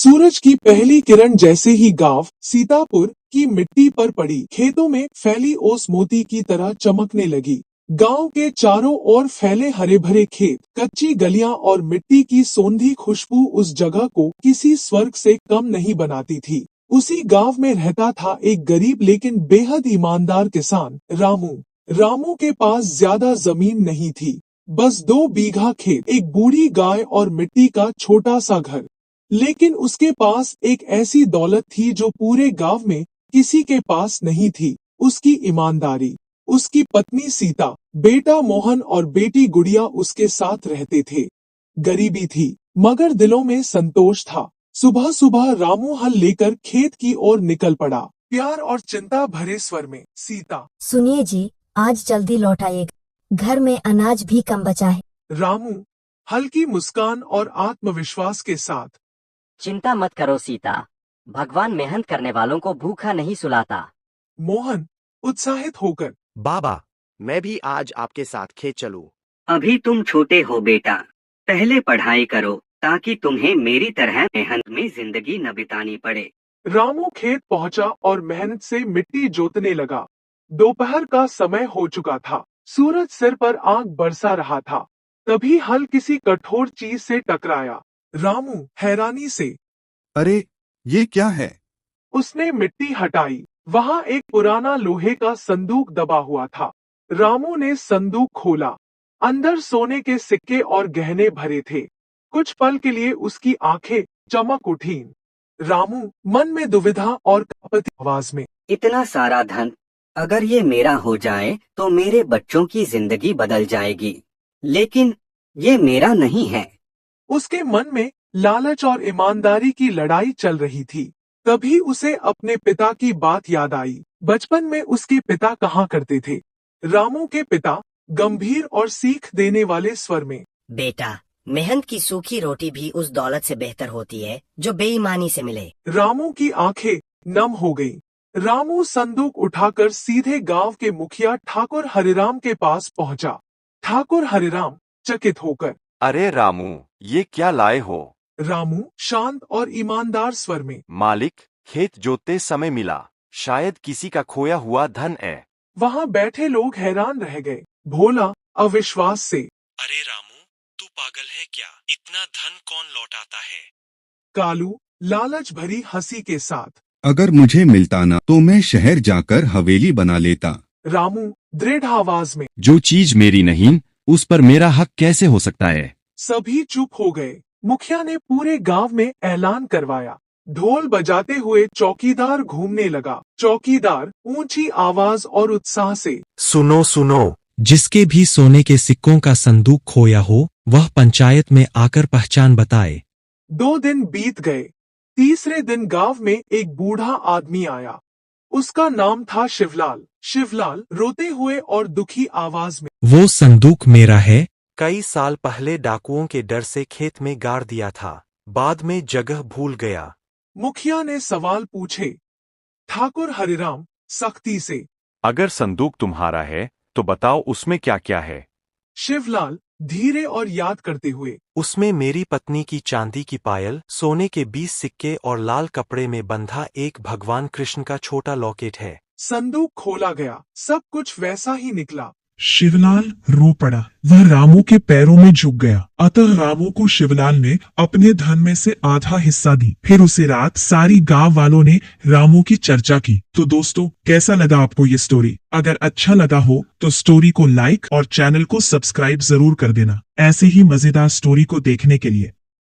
सूरज की पहली किरण जैसे ही गांव सीतापुर की मिट्टी पर पड़ी, खेतों में फैली ओस मोती की तरह चमकने लगी। गांव के चारों ओर फैले हरे भरे खेत, कच्ची गलियां और मिट्टी की सोंधी खुशबू उस जगह को किसी स्वर्ग से कम नहीं बनाती थी। उसी गांव में रहता था एक गरीब लेकिन बेहद ईमानदार किसान, रामू। रामू के पास ज्यादा जमीन नहीं थी, बस 2 बीघा खेत, एक बूढ़ी गाय और मिट्टी का छोटा सा घर। लेकिन उसके पास एक ऐसी दौलत थी जो पूरे गांव में किसी के पास नहीं थी, उसकी ईमानदारी। उसकी पत्नी सीता, बेटा मोहन और बेटी गुड़िया उसके साथ रहते थे। गरीबी थी, मगर दिलों में संतोष था। सुबह सुबह रामू हल लेकर खेत की ओर निकल पड़ा, प्यार और चिंता भरे स्वर में, सीता। सुनिए जी, आज जल्दी लौट आइएगा, घर में अनाज भी कम बचा है। रामू हल्की मुस्कान और आत्मविश्वास के साथ। चिंता मत करो सीता, भगवान मेहनत करने वालों को भूखा नहीं सुलाता। मोहन उत्साहित होकर। बाबा, मैं भी आज आपके साथ खेत चलूं। अभी तुम छोटे हो बेटा, पहले पढ़ाई करो ताकि तुम्हें मेरी तरह मेहनत में जिंदगी न बितानी पड़े। रामू खेत पहुंचा और मेहनत से मिट्टी जोतने लगा। दोपहर का समय हो चुका था, सूरज सिर पर आग बरसा रहा था। तभी हल किसी कठोर चीज से टकराया। रामू हैरानी से, अरे ये क्या है? उसने मिट्टी हटाई। वहां एक पुराना लोहे का संदूक दबा हुआ था। रामू ने संदूक खोला। अंदर सोने के सिक्के और गहने भरे थे। कुछ पल के लिए उसकी आंखें चमक उठीं। रामू मन में दुविधा और कांपती आवाज में, इतना सारा धन, अगर ये मेरा हो जाए तो मेरे बच्चों की जिंदगी बदल जाएगी, लेकिन ये मेरा नहीं है। उसके मन में लालच और ईमानदारी की लड़ाई चल रही थी। तभी उसे अपने पिता की बात याद आई। बचपन में उसके पिता कहा करते थे। रामू के पिता गंभीर और सीख देने वाले स्वर में, बेटा, मेहनत की सूखी रोटी भी उस दौलत से बेहतर होती है जो बेईमानी से मिले। रामू की आंखें नम हो गईं। रामू संदूक उठाकर सीधे गांव के मुखिया ठाकुर हरिराम के पास पहुंचा। ठाकुर हरिराम चकित होकर, अरे रामू, ये क्या लाए हो? रामू शांत और ईमानदार स्वर में, मालिक, खेत जोतते समय मिला, शायद किसी का खोया हुआ धन है। वहां बैठे लोग हैरान रह गए। भोला अविश्वास से, अरे रामू, तू पागल है क्या? इतना धन कौन लौटाता है? कालू लालच भरी हंसी के साथ, अगर मुझे मिलता ना तो मैं शहर जाकर हवेली बना लेता। रामू दृढ़ आवाज में, जो चीज मेरी नहीं, उस पर मेरा हक कैसे हो सकता है? सभी चुप हो गए। मुखिया ने पूरे गांव में ऐलान करवाया। ढोल बजाते हुए चौकीदार घूमने लगा। चौकीदार ऊंची आवाज और उत्साह से, सुनो सुनो, जिसके भी सोने के सिक्कों का संदूक खोया हो, वह पंचायत में आकर पहचान बताए। 2 दिन बीत गए। तीसरे दिन गांव में एक बूढ़ा आदमी आया। उसका नाम था शिवलाल। शिवलाल रोते हुए और दुखी आवाज में, वो संदूक मेरा है। कई साल पहले डाकुओं के डर से खेत में गाड़ दिया था, बाद में जगह भूल गया। मुखिया ने सवाल पूछे। ठाकुर हरिराम सख्ती से, अगर संदूक तुम्हारा है तो बताओ उसमें क्या क्या है? शिवलाल धीरे और याद करते हुए, उसमें मेरी पत्नी की चांदी की पायल, सोने के 20 सिक्के और लाल कपड़े में बंधा एक भगवान कृष्ण का छोटा लॉकेट है। संदूक खोला गया। सब कुछ वैसा ही निकला। शिवलाल रो पड़ा। वह रामू के पैरों में झुक गया। अतः रामू को शिवलाल ने अपने धन में से आधा हिस्सा दी। फिर उसे रात सारी गांव वालों ने रामू की चर्चा की। तो दोस्तों, कैसा लगा आपको ये स्टोरी? अगर अच्छा लगा हो तो स्टोरी को लाइक और चैनल को सब्सक्राइब जरूर कर देना, ऐसे ही मजेदार स्टोरी को देखने के लिए।